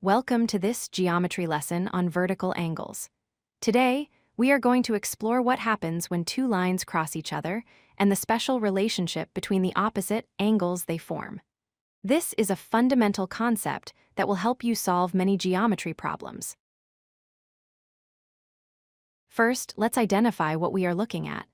Welcome to this geometry lesson on vertical angles. Today, we are going to explore what happens when two lines cross each other and the special relationship between the opposite angles they form. This is a fundamental concept that will help you solve many geometry problems. First, let's identify what we are looking at.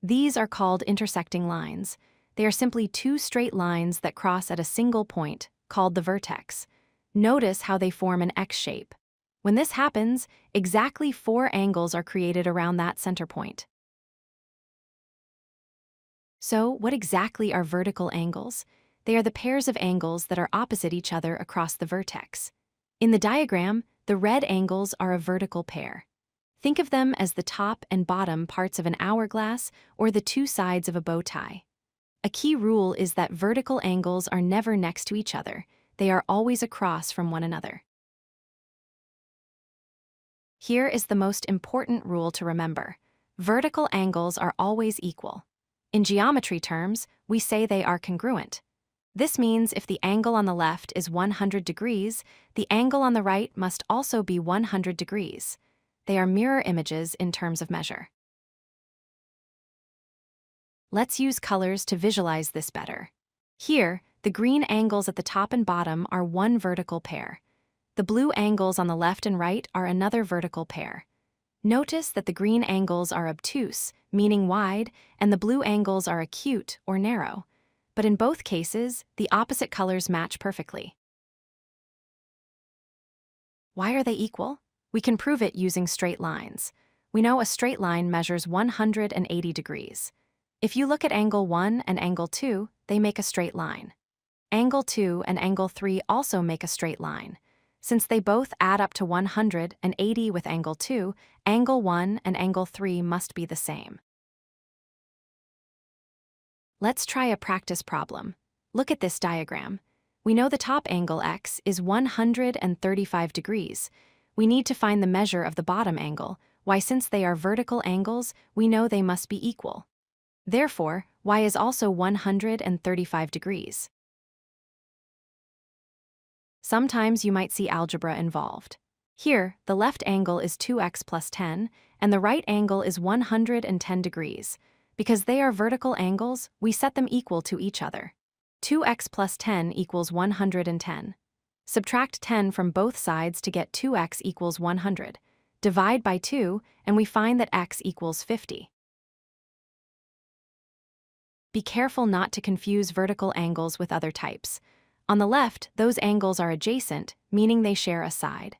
These are called intersecting lines. They are simply two straight lines that cross at a single point, called the vertex. Notice how they form an X shape. When this happens, exactly 4 angles are created around that center point. So, what exactly are vertical angles? They are the pairs of angles that are opposite each other across the vertex. In the diagram, the red angles are a vertical pair. Think of them as the top and bottom parts of an hourglass or the two sides of a bow tie. A key rule is that vertical angles are never next to each other. They are always across from one another. Here is the most important rule to remember. Vertical angles are always equal. In geometry terms, we say they are congruent. This means if the angle on the left is 100 degrees, the angle on the right must also be 100 degrees. They are mirror images in terms of measure. Let's use colors to visualize this better. Here, the green angles at the top and bottom are one vertical pair. The blue angles on the left and right are another vertical pair. Notice that the green angles are obtuse, meaning wide, and the blue angles are acute, or narrow. But in both cases, the opposite colors match perfectly. Why are they equal? We can prove it using straight lines. We know a straight line measures 180 degrees. If you look at angle 1 and angle 2, they make a straight line. Angle 2 and angle 3 also make a straight line. Since they both add up to 180 with angle 2, angle 1 and angle 3 must be the same. Let's try a practice problem. Look at this diagram. We know the top angle x is 135 degrees. We need to find the measure of the bottom angle. Why, since they are vertical angles, we know they must be equal. Therefore, y is also 135 degrees. Sometimes you might see algebra involved. Here, the left angle is 2x plus 10, and the right angle is 110 degrees. Because they are vertical angles, we set them equal to each other. 2x plus 10 equals 110. Subtract 10 from both sides to get 2x equals 100. Divide by 2, and we find that x equals 50. Be careful not to confuse vertical angles with other types. On the left, those angles are adjacent, meaning they share a side.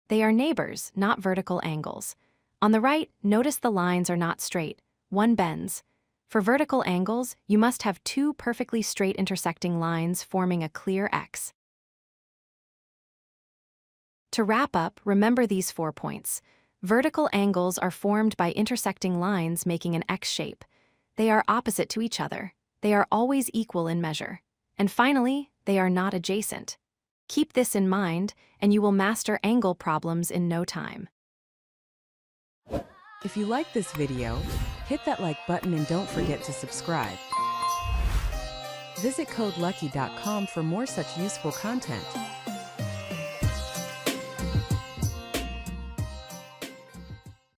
They are neighbors, not vertical angles. On the right, notice the lines are not straight. One bends. For vertical angles, you must have two perfectly straight intersecting lines forming a clear X. To wrap up, remember these 4 points. Vertical angles are formed by intersecting lines making an X shape. They are opposite to each other. They are always equal in measure. And finally, they are not adjacent. Keep this in mind, and you will master angle problems in no time. If you like this video, hit that like button and don't forget to subscribe. Visit codelucky.com for more such useful content.